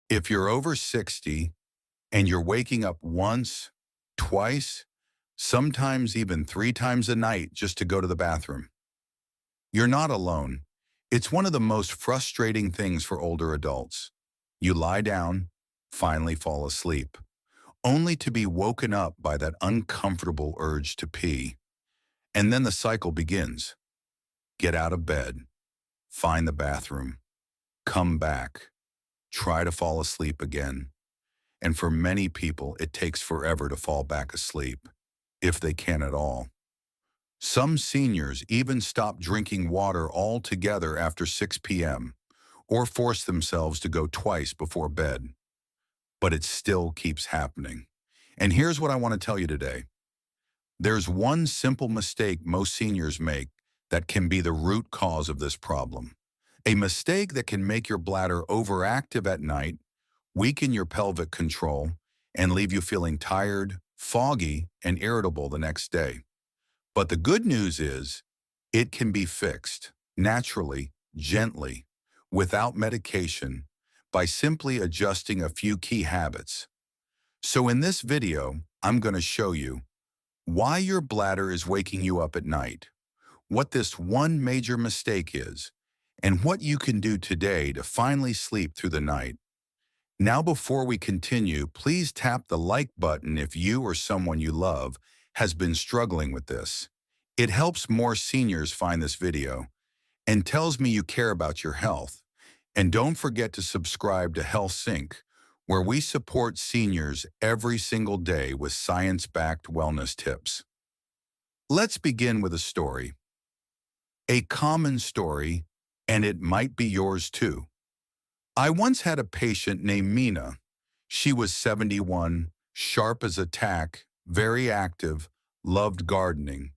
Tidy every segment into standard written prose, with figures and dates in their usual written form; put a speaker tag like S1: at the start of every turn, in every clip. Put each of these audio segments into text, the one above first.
S1: If you're over 60 and you're waking up once, twice, sometimes even 3 times a night just to go to the bathroom, you're not alone. It's one of the most frustrating things for older adults. You lie down, finally fall asleep, only to be woken up by that uncomfortable urge to pee. And then the cycle begins. Get out of bed, find the bathroom, come back, try to fall asleep again. And for many people, it takes forever to fall back asleep, if they can at all. Some seniors even stop drinking water altogether after 6 p.m. or force themselves to go twice before bed. But it still keeps happening. And here's what I want to tell you today. There's one simple mistake most seniors make that can be the root cause of this problem. A mistake that can make your bladder overactive at night, weaken your pelvic control, and leave you feeling tired, foggy, and irritable the next day. But the good news is, it can be fixed naturally, gently, without medication, by simply adjusting a few key habits. So in this video, I'm going to show you why your bladder is waking you up at night, what this one major mistake is, and what you can do today to finally sleep through the night. Now, before we continue, please tap the like button if you or someone you love has been struggling with this. It helps more seniors find this video and tells me you care about your health. And don't forget to subscribe to Health Sync, where we support seniors every single day with science-backed wellness tips. Let's begin with a story. A common story, and it might be yours too. I once had a patient named Mina. She was 71, sharp as a tack, very active, loved gardening.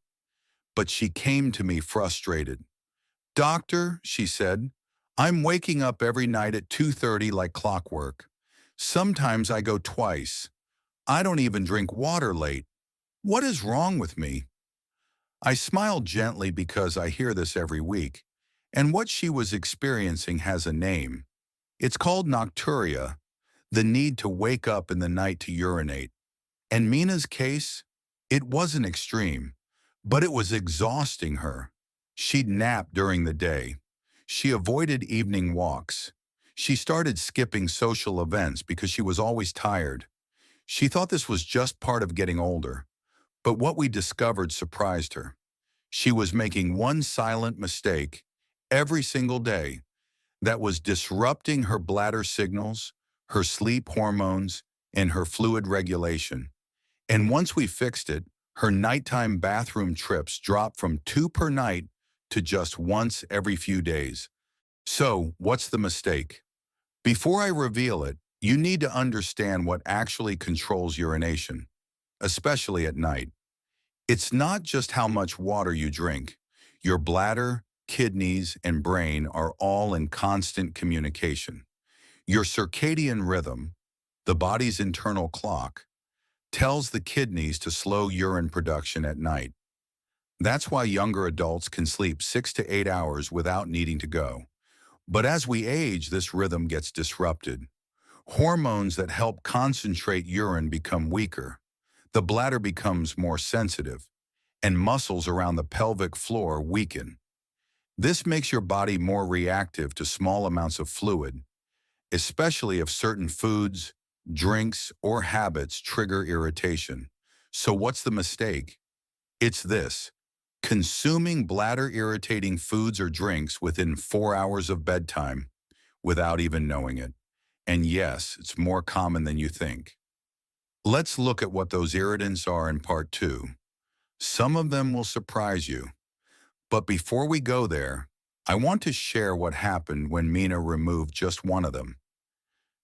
S1: But she came to me frustrated. "Doctor," she said, "I'm waking up every night at 2:30 like clockwork. Sometimes I go twice. I don't even drink water late. What is wrong with me?" I smiled gently because I hear this every week, and what she was experiencing has a name. It's called Nocturia, the need to wake up in the night to urinate. In Mina's case, it wasn't extreme, but it was exhausting her. She'd nap during the day. She avoided evening walks. She started skipping social events because she was always tired. She thought this was just part of getting older. But what we discovered surprised her. She was making one silent mistake every single day that was disrupting her bladder signals, her sleep hormones, and her fluid regulation. And once we fixed it, her nighttime bathroom trips dropped from 2 per night to just once every few days. So, what's the mistake? Before I reveal it, you need to understand what actually controls urination, especially at night. It's not just how much water you drink. Your bladder, kidneys, and brain are all in constant communication. Your circadian rhythm, the body's internal clock, tells the kidneys to slow urine production at night. That's why younger adults can sleep 6 to 8 hours without needing to go. But as we age, this rhythm gets disrupted. Hormones that help concentrate urine become weaker. The bladder becomes more sensitive, and muscles around the pelvic floor weaken. This makes your body more reactive to small amounts of fluid, especially if certain foods, drinks, or habits trigger irritation. So what's the mistake? It's this: consuming bladder-irritating foods or drinks within 4 hours of bedtime without even knowing it. And yes, it's more common than you think. Let's look at what those irritants are in part 2. Some of them will surprise you. But before we go there, I want to share what happened when Mina removed just one of them.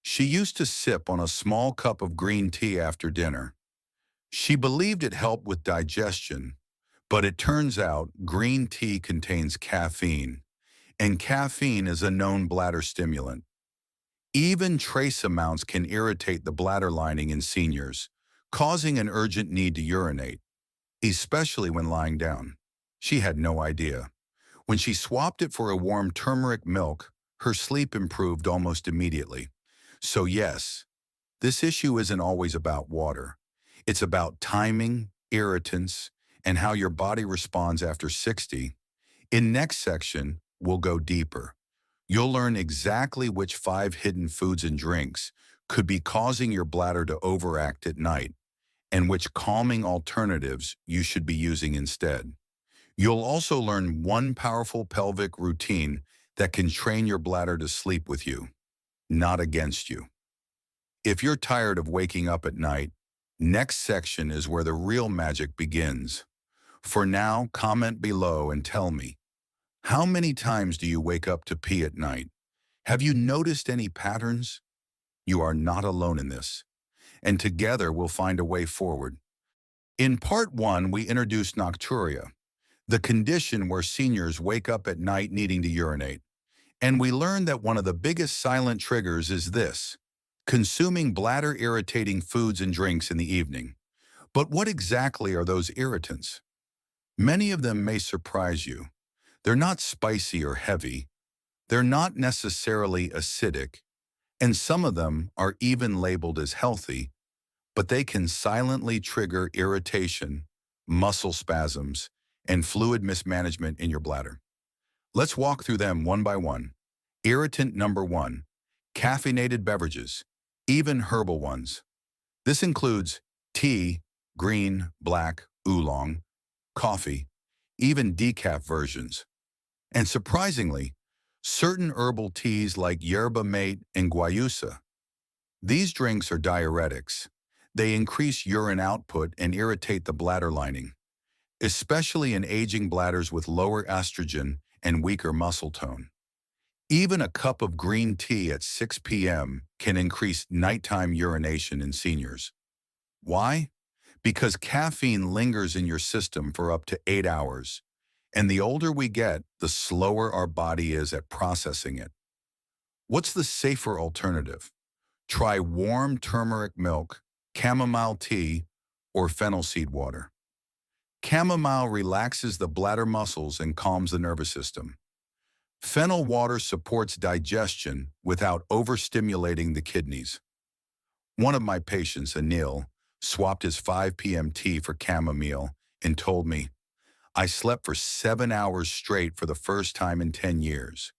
S1: She used to sip on a small cup of green tea after dinner. She believed it helped with digestion, but it turns out green tea contains caffeine, and caffeine is a known bladder stimulant. Even trace amounts can irritate the bladder lining in seniors, causing an urgent need to urinate, especially when lying down. She had no idea. When she swapped it for a warm turmeric milk, her sleep improved almost immediately. So yes, this issue isn't always about water. It's about timing, irritants, and how your body responds after 60. In next section, we'll go deeper. You'll learn exactly which 5 hidden foods and drinks could be causing your bladder to overact at night, and which calming alternatives you should be using instead. You'll also learn one powerful pelvic routine that can train your bladder to sleep with you, not against you. If you're tired of waking up at night, next section is where the real magic begins. For now, comment below and tell me, how many times do you wake up to pee at night? Have you noticed any patterns? You are not alone in this, and together we'll find a way forward. In part 1, we introduced Nocturia, the condition where seniors wake up at night needing to urinate. And we learned that one of the biggest silent triggers is this: consuming bladder-irritating foods and drinks in the evening. But what exactly are those irritants? Many of them may surprise you. They're not spicy or heavy. They're not necessarily acidic. And some of them are even labeled as healthy, but they can silently trigger irritation, muscle spasms, and fluid mismanagement in your bladder. Let's walk through them one by one. Irritant number 1, caffeinated beverages, even herbal ones. This includes tea, green, black, oolong, coffee, even decaf versions. And surprisingly, certain herbal teas like yerba mate and guayusa. These drinks are diuretics. They increase urine output and irritate the bladder lining, especially in aging bladders with lower estrogen and weaker muscle tone. Even a cup of green tea at 6 p.m. can increase nighttime urination in seniors. Why? Because caffeine lingers in your system for up to 8 hours, and the older we get, the slower our body is at processing it. What's the safer alternative? Try warm turmeric milk, chamomile tea, or fennel seed water. Chamomile relaxes the bladder muscles and calms the nervous system. Fennel water supports digestion without overstimulating the kidneys. One of my patients, Anil, swapped his 5 p.m. tea for chamomile and told me, "I slept for 7 hours straight for the first time in 10 years.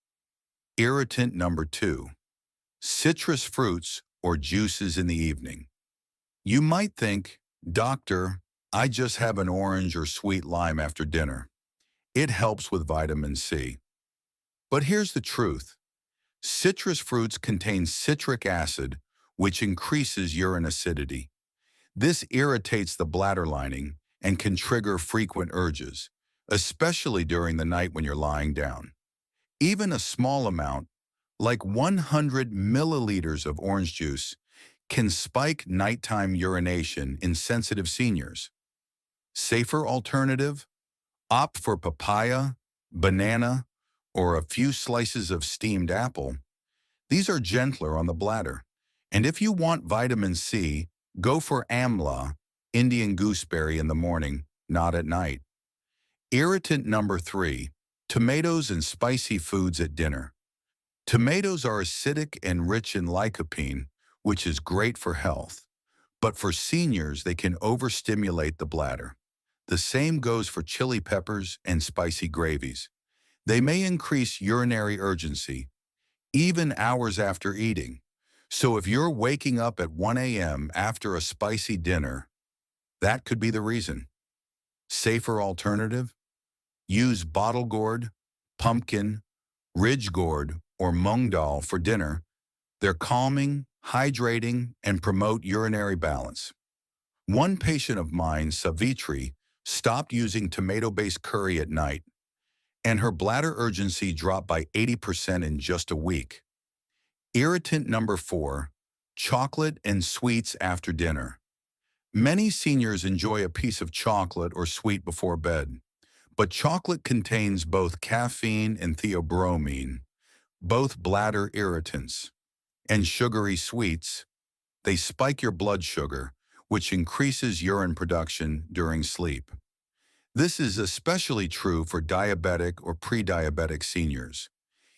S1: Irritant number 2, citrus fruits or juices in the evening. You might think, "Doctor, I just have an orange or sweet lime after dinner. It helps with vitamin C." But here's the truth. Citrus fruits contain citric acid, which increases urine acidity. This irritates the bladder lining and can trigger frequent urges, especially during the night when you're lying down. Even a small amount, like 100 milliliters of orange juice, can spike nighttime urination in sensitive seniors. Safer alternative? Opt for papaya, banana, or a few slices of steamed apple. These are gentler on the bladder. And if you want vitamin C, go for amla, Indian gooseberry in the morning, not at night. Irritant number 3, tomatoes and spicy foods at dinner. Tomatoes are acidic and rich in lycopene, which is great for health. But for seniors, they can overstimulate the bladder. The same goes for chili peppers and spicy gravies. They may increase urinary urgency, even hours after eating. So if you're waking up at 1 a.m. after a spicy dinner, that could be the reason. Safer alternative? Use bottle gourd, pumpkin, ridge gourd, or mung dal for dinner. They're calming, hydrating, and promote urinary balance. One patient of mine, Savitri, stopped using tomato-based curry at night, and her bladder urgency dropped by 80% in just a week. Irritant number 4, chocolate and sweets after dinner. Many seniors enjoy a piece of chocolate or sweet before bed, but chocolate contains both caffeine and theobromine, both bladder irritants. And sugary sweets, they spike your blood sugar, which increases urine production during sleep. This is especially true for diabetic or pre-diabetic seniors.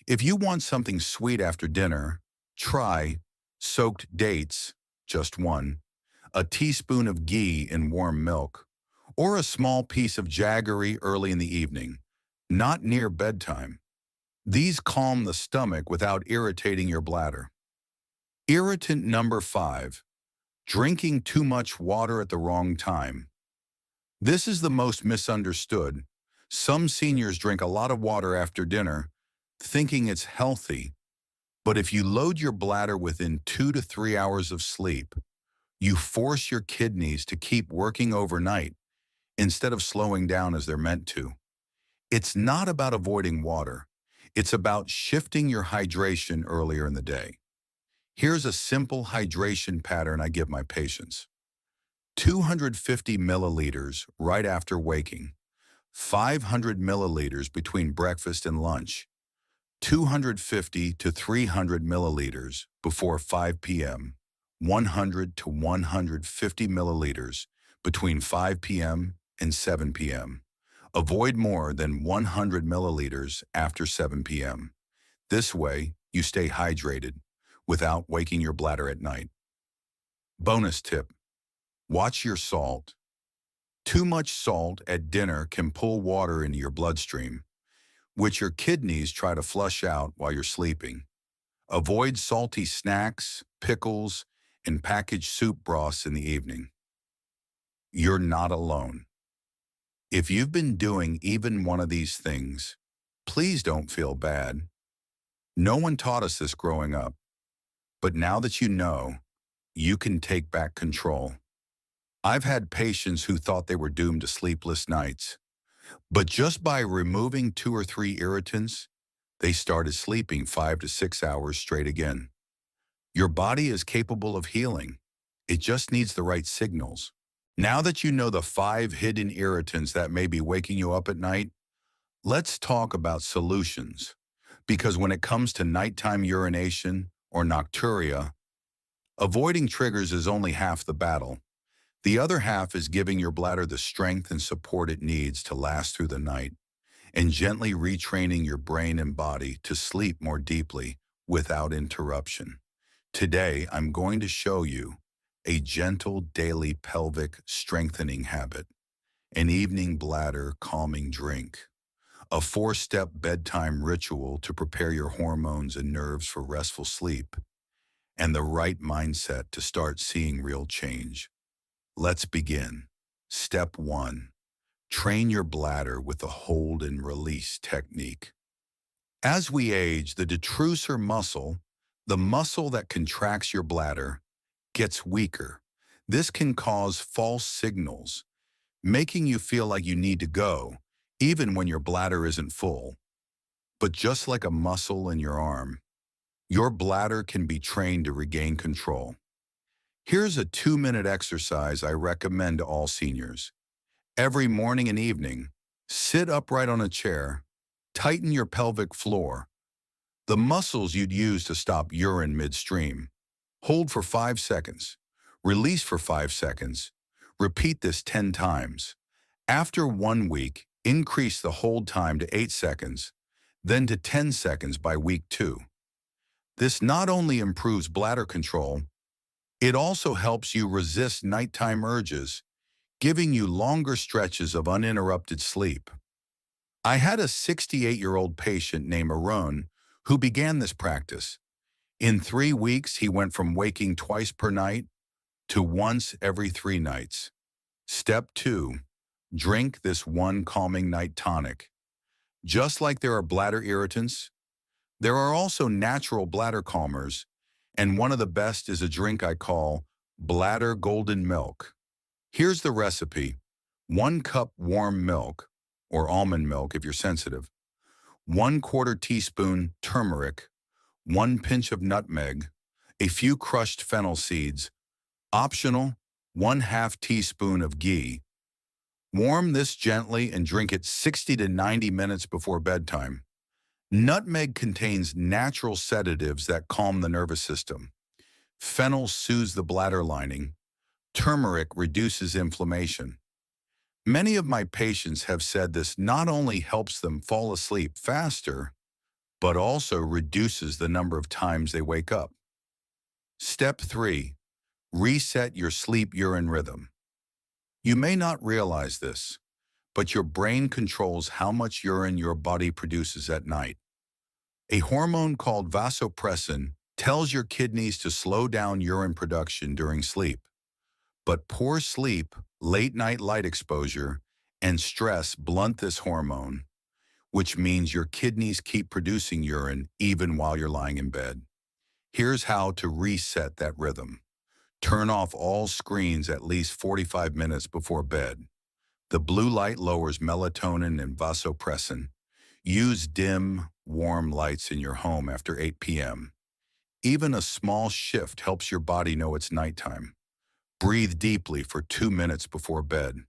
S1: If you want something sweet after dinner, try soaked dates, just one, a teaspoon of ghee in warm milk, or a small piece of jaggery early in the evening, not near bedtime. These calm the stomach without irritating your bladder. Irritant number 5, drinking too much water at the wrong time. This is the most misunderstood. Some seniors drink a lot of water after dinner, thinking it's healthy, but if you load your bladder within 2 to 3 hours of sleep, you force your kidneys to keep working overnight instead of slowing down as they're meant to. It's not about avoiding water. It's about shifting your hydration earlier in the day. Here's a simple hydration pattern I give my patients. 250 milliliters right after waking, 500 milliliters between breakfast and lunch, 250 to 300 milliliters before 5 p.m., 100 to 150 milliliters between 5 p.m. and 7 p.m. Avoid more than 100 milliliters after 7 p.m. This way, you stay hydrated without waking your bladder at night. Bonus tip: watch your salt. Too much salt at dinner can pull water into your bloodstream, which your kidneys try to flush out while you're sleeping. Avoid salty snacks, pickles, and packaged soup broths in the evening. You're not alone. If you've been doing even one of these things, please don't feel bad. No one taught us this growing up, but now that you know, you can take back control. I've had patients who thought they were doomed to sleepless nights, but just by removing 2 or 3 irritants, they started sleeping 5 to 6 hours straight again. Your body is capable of healing. It just needs the right signals. Now that you know the 5 hidden irritants that may be waking you up at night, let's talk about solutions. Because when it comes to nighttime urination or nocturia, avoiding triggers is only half the battle. The other half is giving your bladder the strength and support it needs to last through the night, and gently retraining your brain and body to sleep more deeply without interruption. Today, I'm going to show you a gentle daily pelvic strengthening habit, an evening bladder calming drink, a 4-step bedtime ritual to prepare your hormones and nerves for restful sleep, and the right mindset to start seeing real change. Let's begin. Step 1. Train your bladder with the hold and release technique. As we age, the detrusor muscle, the muscle that contracts your bladder, gets weaker. This can cause false signals, making you feel like you need to go, even when your bladder isn't full. But just like a muscle in your arm, your bladder can be trained to regain control. Here's a 2-minute exercise I recommend to all seniors. Every morning and evening, sit upright on a chair, tighten your pelvic floor, the muscles you'd use to stop urine midstream. Hold for 5 seconds, release for 5 seconds. Repeat this 10 times. After 1 week, increase the hold time to 8 seconds, then to 10 seconds by week 2. This not only improves bladder control, it also helps you resist nighttime urges, giving you longer stretches of uninterrupted sleep. I had a 68-year-old patient named Aaron who began this practice. In 3 weeks, he went from waking twice per night to once every 3 nights. Step 2. Drink this one calming night tonic. Just like there are bladder irritants, there are also natural bladder calmers, and one of the best is a drink I call Bladder Golden Milk. Here's the recipe. 1 cup warm milk, or almond milk if you're sensitive, 1/4 teaspoon turmeric, 1 pinch of nutmeg, a few crushed fennel seeds, optional, 1/2 teaspoon of ghee. Warm this gently and drink it 60 to 90 minutes before bedtime. Nutmeg contains natural sedatives that calm the nervous system. Fennel soothes the bladder lining. Turmeric reduces inflammation. Many of my patients have said this not only helps them fall asleep faster, but also reduces the number of times they wake up. Step 3. Reset your sleep urine rhythm. You may not realize this, but your brain controls how much urine your body produces at night. A hormone called vasopressin tells your kidneys to slow down urine production during sleep. But poor sleep, late-night light exposure, and stress blunt this hormone, which means your kidneys keep producing urine even while you're lying in bed. Here's how to reset that rhythm. Turn off all screens at least 45 minutes before bed. The blue light lowers melatonin and vasopressin. Use dim, warm lights in your home after 8 p.m. Even a small shift helps your body know it's nighttime. Breathe deeply for 2 minutes before bed.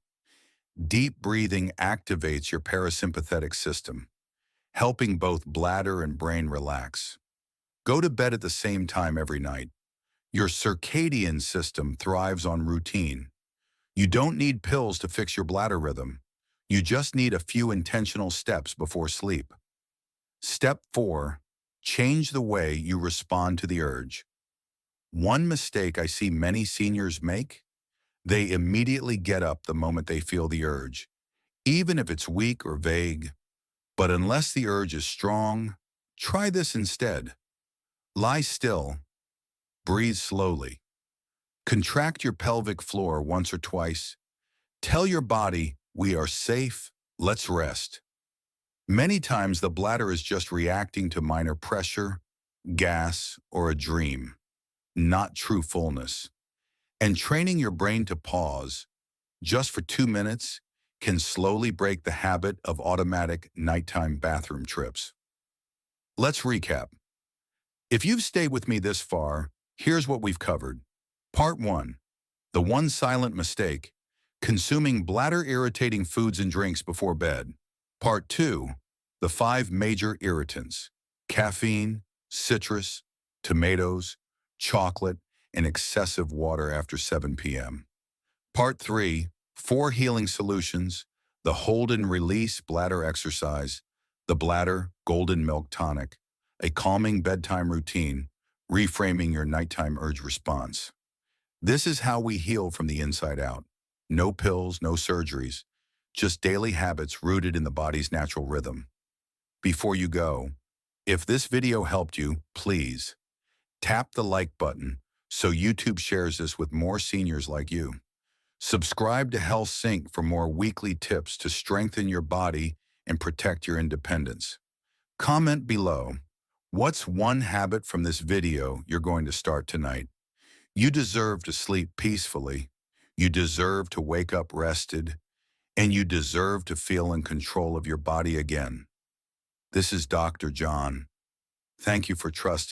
S1: Deep breathing activates your parasympathetic system, helping both bladder and brain relax. Go to bed at the same time every night. Your circadian system thrives on routine. You don't need pills to fix your bladder rhythm. You just need a few intentional steps before sleep. Step 4. Change the way you respond to the urge. One mistake I see many seniors make: they immediately get up the moment they feel the urge, even if it's weak or vague. But unless the urge is strong, try this instead. Lie still, breathe slowly. Contract your pelvic floor once or twice. Tell your body, we are safe, let's rest. Many times the bladder is just reacting to minor pressure, gas, or a dream, not true fullness. And training your brain to pause, just for 2 minutes, can slowly break the habit of automatic nighttime bathroom trips. Let's recap. If you've stayed with me this far, here's what we've covered. Part 1. The one silent mistake: consuming bladder-irritating foods and drinks before bed. Part 2. The 5 major irritants: caffeine, citrus, tomatoes, chocolate, and excessive water after 7 p.m. Part 3. 4 healing solutions: the hold and release bladder exercise, the bladder golden milk tonic, a calming bedtime routine, reframing your nighttime urge response. This is how we heal from the inside out. No pills, no surgeries, just daily habits rooted in the body's natural rhythm. Before you go, if this video helped you, please tap the like button so YouTube shares this with more seniors like you. Subscribe to Health Sync for more weekly tips to strengthen your body and protect your independence. Comment below, what's one habit from this video you're going to start tonight? You deserve to sleep peacefully. You deserve to wake up rested. And you deserve to feel in control of your body again. This is Dr. John. Thank you for trusting.